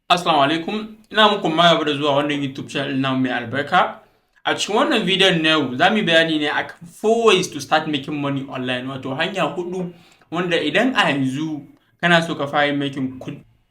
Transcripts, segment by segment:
Assalamu alaikum, ina muku maraba da zuwa wannan YouTube channel namu mai albarka. A cikin wannan bidiyon na yau za mu yi bayani ne akan 4 ways to start making money online, wato hanya 4 wanda idan a yanzu kana so ka fara making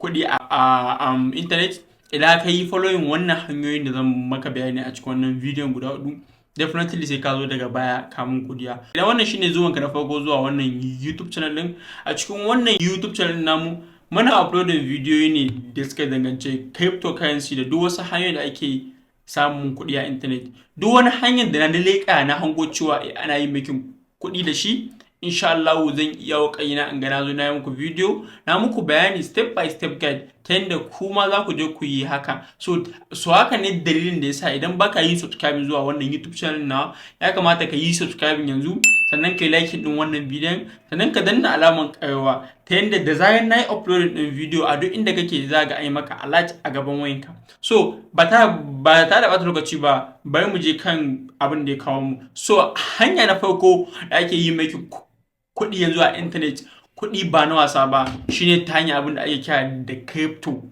kuɗi a internet, idan ka yi following wannan hanyoyin da zan maka bayani a cikin wannan bidiyon guda 4, definitely sai ka zo daga baya kamun kudiya. Idan wannan shine zuwanka na farko zuwa wannan YouTube channel din, a cikin wannan YouTube channel namu muna uploading bidiyoyi ne da suka danganci cryptocurrency da duk wasu hanyoyi da ake samun kuɗi a internet. Duk wani hanyar da na leƙa na hango cewa ana yin making kuɗi da shi, insha Allah zan iya wa kaina in ga na zo na yi muku bidiyo na muku bayani step by step guide ta yadda kuma za ku je ku yi haka. So haka ne dalilin da yasa idan baka yi subscribe zuwa wannan YouTube channel na, ya kamata ka yi subscribe yanzu, sannan ka yi like din wannan bidiyon, sannan ka danna alaman ƙararrawa ta yadda da zarar na yi uploading din bidiyo a duk inda kake za ga ai maka alert a gaban wayanka. So ba ta da ɓata lokaci ba, bari mu je kan abin da ya kawo mu. So hanya na farko da ake yi making kuɗi yanzu a internet, kuɗi ba na wasa ba, shine ta hanyar abin da ake kira da crypto.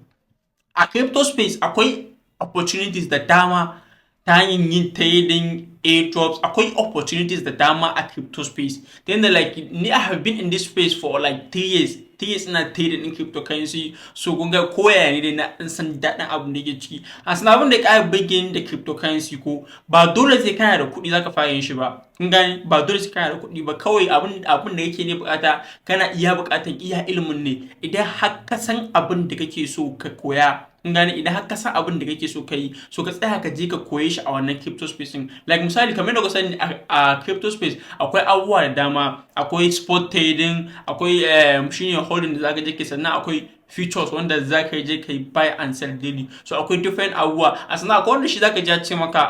A crypto space akwai opportunities da dama ta hanyar yin trading, airdrops, akwai opportunities da dama a crypto space. Then ni I have been in this space for like 3 years. 3 years ina trading in cryptocurrency, so kun ga koyaya ne dai na dan san daɗin abin da yake ciki. A san abin da ya ƙara burge da cryptocurrency ko ba dole sai kana da kuɗi zaka fara yin shi ba. Kun gane, ba dole sai kana da kuɗi ba, kawai abin da yake ne bukata kana iya bukatan iya ilimin ne. Idan har ka san abin da kake so ka koya, kun gane, idan har ka san abin da kake so ka yi, so ka tsaya ka je ka koye shi a wannan crypto space din. Like misali kamar da ku sani a crypto space akwai abubuwa da dama, akwai spot trading, akwai shine holding da zaka je ka, sannan akwai futures wanda zaka je ka buy and sell daily. So akwai different abubuwa, a sannan akwai wanda shi zaka je ce maka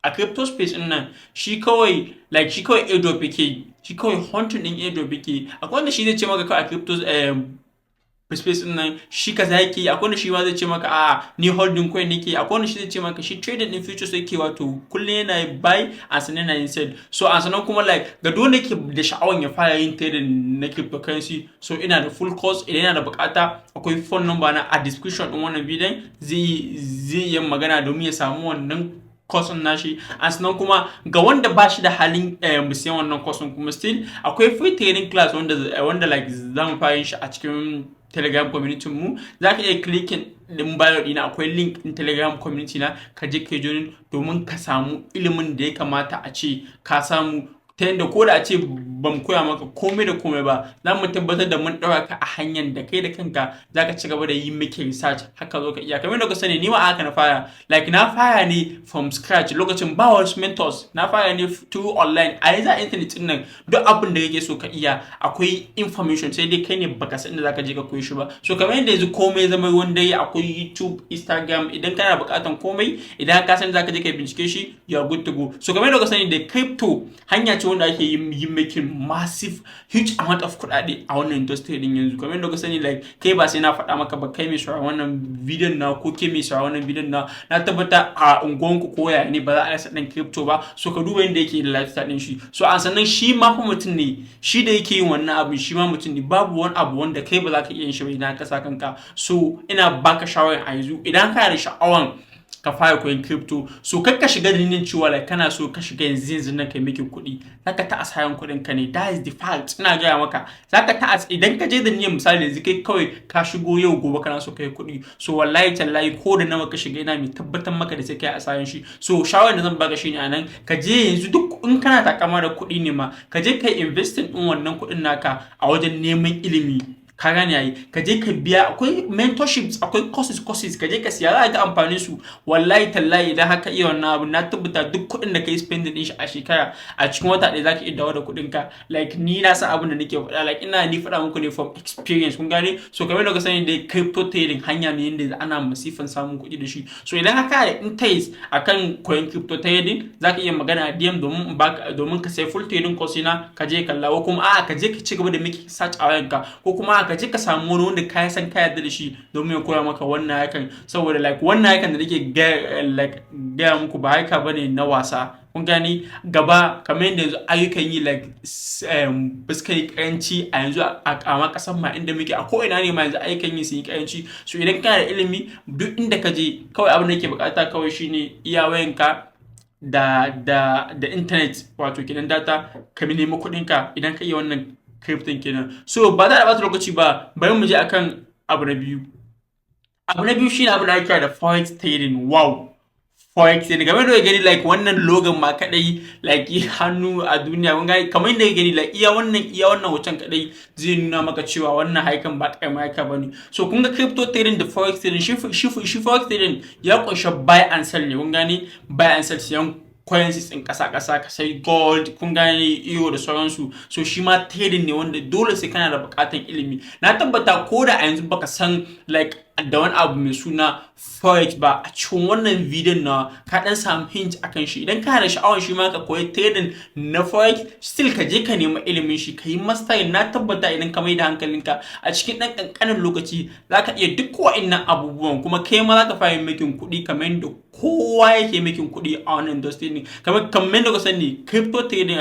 a crypto space din nan shi kawai airdrop yake, shi kawai hunting din airdrop yake. Akwai wanda shi zai ce maka kawai a crypto space din nan shi kaza yake, akwai wanda shi ma zai ce maka ni holding coin nake, akwai wanda shi zai ce maka shi trading din futures yake, wato kullum yana buy a sannan yana yin sell. So a sannan kuma ga dole yake da sha'awan ya fara yin trading na cryptocurrency, so ina da full course. Idan yana da bukata akwai phone number na a description din wannan bidiyon, zai yi magana domin ya samu wannan course nashi. A sannan kuma ga wanda ba shi da halin siyan wannan course kuma still akwai free training class wanda zamu fara yin shi a cikin Telegram community mu. Za ka iya clicking din bio dina, akwai link in Telegram community na, ka je ka join domin ka samu ilimin da ya kamata a ce ka samu, ta yadda ko da a ce ban koya maka komai da komai ba, za mu tabbatar da mun ɗaura ka a hanyar da kai da kanka za ka ci gaba da yi maka research haka zo ka iya. Kamar da ku sani ni ma haka na fara, na fara ne from scratch, lokacin ba wasu mentors, na fara ne through online. A yanzu a internet din nan duk abin da kake so ka iya akwai information, sai dai kai ne baka san inda zaka je ka koyi shi ba. So kamar yadda yanzu komai zama ruwan dare, akwai YouTube, Instagram, idan kana buƙatan komai, idan ka san zaka je ka bincike shi, you are good to go. So kamar da ku sani da crypto hanya ce wanda ake yin making massive huge amount of kuɗaɗe a wannan industry din yanzu. Kamar yadda ku sani kai ba sai na faɗa maka ba, kai mai sauraron wannan bidiyon na ko ke mai sauraron wannan bidiyon na tabbata a unguwanku ko yaya ne ba za a rasa ɗan crypto ba. So ka duba yadda yake da lifestyle din shi. So a sannan shi ma fa mutum ne, shi da yake yin wannan abin shi ma mutum ne, babu wani abu wanda kai ba za ka iya yin shi ba idan ka sa kanka. So ina baka shawara a yanzu idan kana da sha'awan ka fara koyon crypto, so kar ka shiga dalilin cewa kana so ka shiga yanzu nan kai making kuɗi, zaka ta asaran kuɗin ka ne. That is the fact, ina gaya maka, zaka ta idan ka je da niyyar misali yanzu kai kawai ka shigo yau gobe kana so kai kuɗi, so wallahi tallahi ko da nawa ka shiga ina mai tabbatar maka da sai kai asaran shi. So shawarar da zan baka shine anan, ka je yanzu duk in kana takama da kuɗi ne ma, ka je kai investing din wannan kuɗin naka a wajen neman ilimi. Ka gane yayi, ka je ka biya, akwai mentorships, akwai courses, ka je ka siya, za ka ga amfanin su. Wallahi tallahi idan haka iya wannan abu, na tabbata duk kuɗin da kai spending din shi a shekara, a cikin wata ɗaya zaka iya dawo da kuɗin ka. Ni na san abin da nake faɗa, ni faɗa muku ne from experience, kun gane. So kamar da ka sani dai crypto trading hanya ne yanda ana masifan samun kuɗi da shi. So idan haka da interest akan koyon crypto trading, zaka iya magana a DM domin ka sai full trading course na, ka je kalla, ko kuma ka je ka ci gaba da miki search a wayanka, ko kuma ka je ka samu wani wanda ka san ka yarda da shi domin ya koya maka wannan hakan. Saboda wannan hakan da nake gaya muku ba haka bane na wasa, kun gani gaba kamar yadda yanzu ayyukan yi like ba su kai karanci a yanzu a ma kasan ma inda muke a ko ina ne ma yanzu ayyukan yi sun yi karanci. So idan kana da ilimi duk inda ka je kawai abin da yake bukata kawai shine iya wayanka da internet wato kenan data ka nemi kuɗinka idan ka iya wannan crypto kenan. So ba za a bata lokaci ba, bari mu je akan abu na biyu. Abu na biyu shine abu da ake kira da forex trading. Wow, forex trading game da gani like wannan logan ma kadai like hannu a duniya kun ga kamar yadda gani like iya wannan wucin kadai zai nuna maka cewa wannan haikan ba kai mai ka bane. So kun ga crypto trading da forex trading shi forex trading ya kunshi buy and sell ne, kun gani buy and sell siyan currencies in kasa ka sai gold, kun gane euro da sauransu. So shi ma trading ne wanda dole sai kana da bukatan ilimi. Na tabbata ko da a yanzu baka san like da wani abu mai suna forex ba, a cikin wannan bidiyon na ka dan samu hint akan shi. Idan kana da sha'awar shi ma ka koyi trading na forex, still ka je ka nemi ilimin shi, ka yi master. Na tabbata idan ka mai da hankalinka a cikin dan kankanin lokaci zaka iya duk wa'annan abubuwan, kuma kai ma zaka fara making kuɗi kamar yadda kowa yake making kuɗi a wannan industry ne. Kamar yadda ka sani crypto trading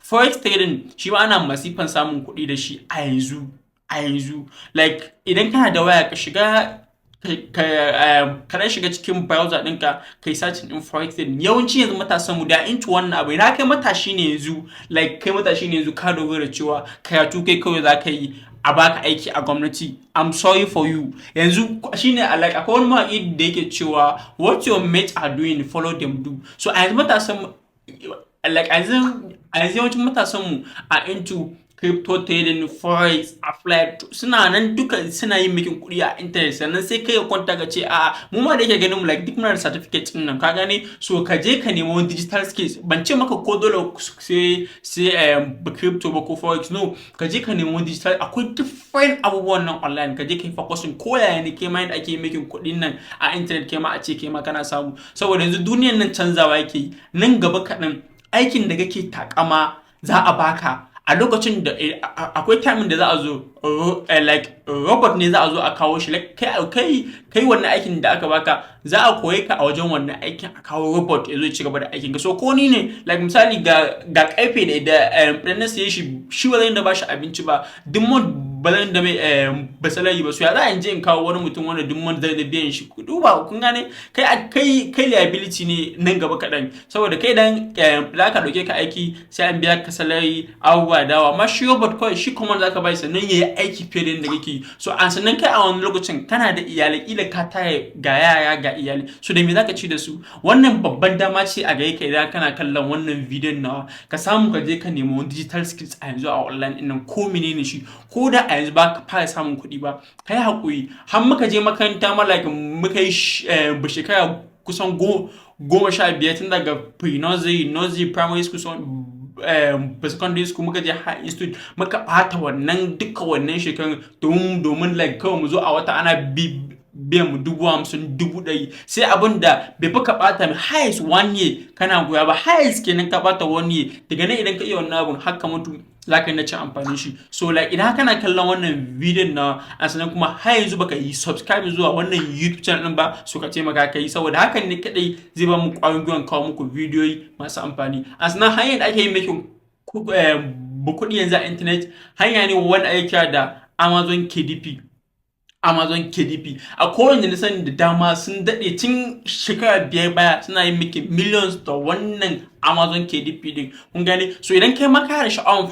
forex trading shi ma ana masifan samun kuɗi da shi a yanzu. Like idan kana da waya ka shiga ka shiga cikin browser ɗinka kai searching in forex trading. Yawanci yanzu matasan mu da into wannan abu. Idan kai matashi ne yanzu ka dogara cewa karatu kai kawai za ka yi a baka aiki a gwamnati, I'm sorry for you. Yanzu shine like akwai wani mawaƙi da yake cewa what your mates are doing follow them do. So a yanzu matasan mu like a yanzu yawancin matasan mu are into crypto trading, forex, affiliate, suna nan duka suna yin making kuɗi a internet. Sannan sai kai ka kwanta ka ce a'a mu ma da yake ganin mu like duk muna da certificate din nan, ka gane. So ka je ka nemi wani digital skills. Ban ce maka ko dole sai crypto ba ko forex, no, ka je ka nemi wani digital. Akwai different abubuwan nan online, ka je ka yi focusing ko yaya ne kai ma yadda ake making kuɗin nan a internet, kai ma a ce kai ma kana samu. Saboda yanzu duniyar nan canzawa yake yi. Nan gaba kaɗan aikin da kake takama za a baka a lokacin da akwai time da za a zo like robot ne za a zo a kawo shi, like kai wannan aikin da aka baka za a koye ka a wajen wannan aikin, a kawo robot ya zo ya ci gaba da aikin ka. So ko ni ne like misali ga karfe da na siye shi ba zai da ba shi abinci ba, duk ba zan da mai basalari ba. So ya za a je in kawo wani mutum wanda duk zai da biyan shi duba, kun gane. Kai liability ne nan gaba kaɗan, saboda kai dan za ka ɗauke ka aiki sai an biya ka salari abubuwa dawa. Amma shi robot kawai shi kuma za ka bai sannan ya yi aiki fiye da yadda kake. So an sannan kai a wani lokacin kana da iyalai, ila ka tare ga yaya ga iyalai, so da me za ka ci da su. Wannan babban dama ce a gare ka idan kana kallon wannan bidiyon nawa, ka samu ka je ka nemi wani digital skills a yanzu a online ɗin nan, ko menene shi. Ko da a yanzu ba ka fara samun kuɗi ba, kai haƙuri. Har muka je makaranta ma like muka yi shekara kusan 15 tun daga pre-nursery, primary school, secondary school, muka je high institute, muka ɓata wannan duka wannan shekarun domin like kawai mu zo a wata ana biyan mu 50,000 100,000. Sai abin da bai fi ka ɓata mai highest 1 year kana goya ba, highest kenan ka ɓata 1 year. Daga nan idan ka iya wannan abin haka mutu za ka yi na cin amfanin shi. So like idan kana kallon wannan bidiyon na sannan kuma har yanzu baka yi subscribe zuwa wannan YouTube channel din ba, so ka taimaka ka yi, saboda hakan ne kadai zai ba mu ƙwarin gwiwan kawo muku bidiyoyi masu amfani. Sannan hanyar da ake yi making kuɗi yanzu a internet hanya ne wanda ake kira da Amazon KDP. A kowane na sani da dama sun daɗe tun shekara 5 baya suna yin making millions da wannan Amazon KDP din, kun gane. So idan kai ma ka da sha'awar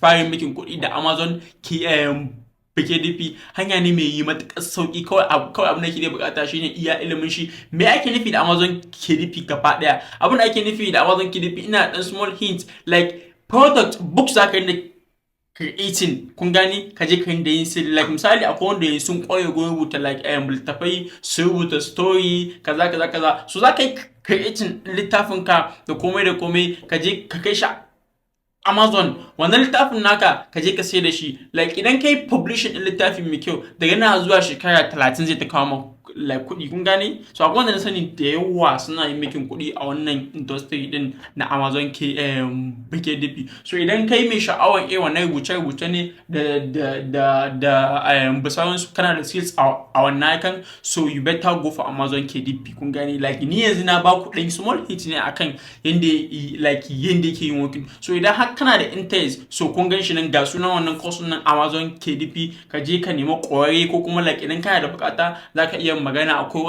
fara making kuɗi da Amazon KDP, hanya ne mai yi matuƙar sauƙi. Kawai abin da ke bukata shine iya ilimin shi. Me ake nufi da Amazon KDP gaba ɗaya? Abin da ake nufi da Amazon KDP ina ɗan small hint like product books za ka yi creating, kun gani, ka je ka yi da yin sirri. Like misali akwai wanda yin sun koya rubuta like littafai, su rubuta story kaza. So za ka yi creating littafin ka da komai ka je ka kai shi Amazon. Wannan littafin naka ka je ka sai da shi. Like idan kai publishing din littafi mai kyau, daga nan zuwa shekara 30 zai ta kawo like kuɗi, kun gane. So akwai wanda na sani da yawa suna yin making kuɗi a wannan industry din na Amazon KDP. So idan kai mai sha'awar wannan rubuce ne da bisawan su kana da skills a wannan kan, so you better go for Amazon KDP, kun gane. Like ni yanzu na ba ku ɗan small hit ne akan yanda yake yin working. So idan har kana da interest, so kun gan shi nan ga sunan wannan course nan Amazon KDP, ka je ka nemi ƙwararre, ko kuma like idan kana da bukata zaka iya magana, akwai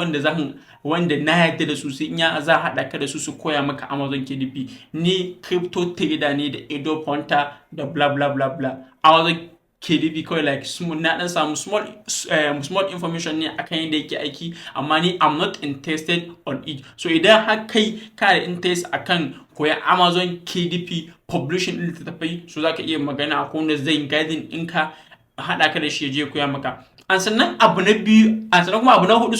wanda na yarda da su, sai in ya za haɗa ka da su koya maka Amazon KDP. Ni crypto trader ne da Edo Ponta da bla bla bla bla. Amazon KDP kawai like na dan samu small information ne akan yadda yake aiki, amma ni I'm not interested on it. So idan har kai kana da interest akan koya Amazon KDP publishing din tafi, so zaka iya magana, akwai wanda zai guiding ɗinka, haɗa ka da shi je koya maka. Sannan abu na biyu, sannan kuma abu na hudu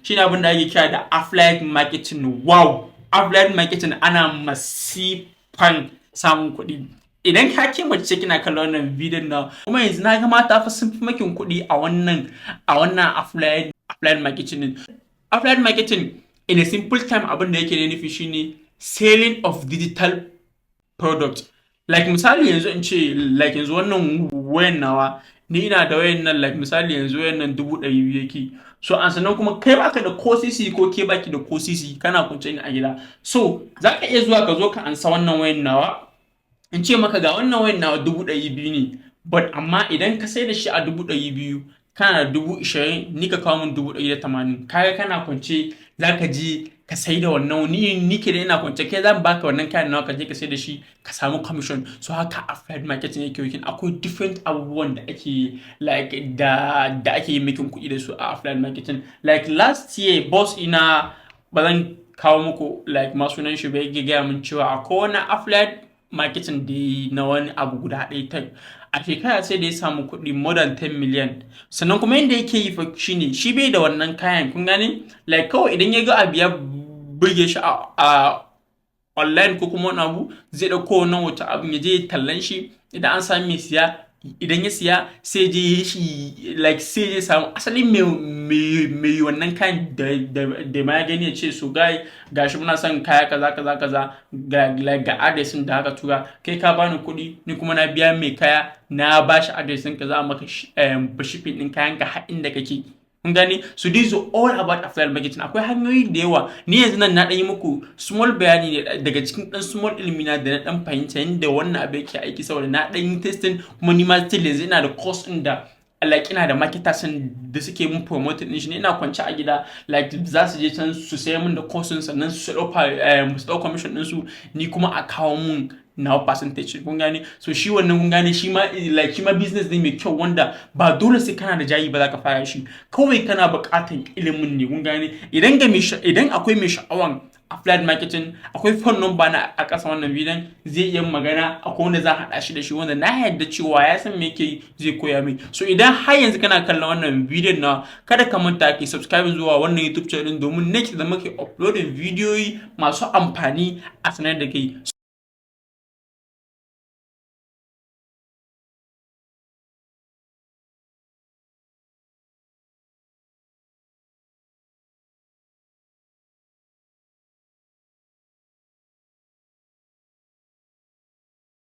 shine abin da ake kira da affiliate marketing. Wow, affiliate marketing ana masifan samun kuɗi. Idan ka ke mace kina kallon wannan bidiyon na, kuma yanzu na ga mata fa sun fi makin kuɗi a wannan affiliate marketing. Affiliate marketing in a simple time abin da yake nufi shine selling of digital product. Like misali yanzu in ce like yanzu wannan wayan nawa, ni ina da wayan nan, like misali yanzu wayan nan 200,000 yake. So sannan kuma kai baka da ko sisi, ko ke baki da ko sisi, kana kunce ni a gida. So zaka iya zuwa ka zo ka ansa wannan wayan nawa, in ce maka ga wannan wayan nawa 200,000 ne, but amma idan ka sai da shi a 200,000 kana da 20,000, ni ka kawo min 180. Kaga kana kwance zaka je ka sai da wannan, ni ke da ina kwance, kai zan baka wannan kayan nawa ka je ka sai da shi ka samu commission. So haka affiliate marketing yake working. Akwai different abubuwan da ake like da ake yin making kuɗi da su a affiliate marketing. Like last year boss ina, bazan kawo muku like masu nan shi bai gaya min cewa akwai wani affiliate marketing da na wani abu guda ɗaya ta a shekara sai da ya samu kuɗi more than 10 million. Sannan kuma yadda yake yi fa shine shi bai da wannan kayan, kun gane. Like kawai idan ya ga abu ya burge shi a online ko kuma wani abu, zai ɗauko wannan wata abin ya je tallan shi. Idan an sami mai siya, idan ya siya sai je shi like sai ya samu asalin mai wannan kayan da ma ya gani, ya ce so gashi muna son kaya kaza ga adresin da haka tura, kai ka bani kuɗi, ni kuma na biya mai kaya, na bashi adresin ka, za a maka shipping din kayan ka har inda kake, kun gani. So this is all about affiliate marketing. Akwai hanyoyi da yawa. Ni yanzu nan na ɗan yi muku small bayani ne daga cikin ɗan small ilmina da na ɗan fahimta yadda wannan abu yake aiki, saboda na ɗan yi testing, kuma ni ma still yanzu ina da course ɗin da like ina da marketers da suke mun promoting din shi ne. Ina kwance a gida, like za su je can su sayar mun da course din, sannan su ɗau commission din su, ni kuma a kawo mun na percentage, kun gane. So shi wannan, kun gane, shi ma business ne mai kyau, wanda ba dole sai kana da jayi ba za ka fara shi, kawai kana buƙatar ilimin ne, kun gane. Idan akwai mai sha'awan affiliate marketing, akwai phone number na a ƙasa wannan bidiyon, zai iya magana, akwai wanda za a haɗa shi da shi, wanda na yarda cewa ya san me yake yi, zai koya mai. So idan har yanzu kana kallon wannan bidiyon na, kada ka manta ki subscribe zuwa wannan YouTube channel domin next da muke uploading bidiyoyi masu amfani a sanar da kai.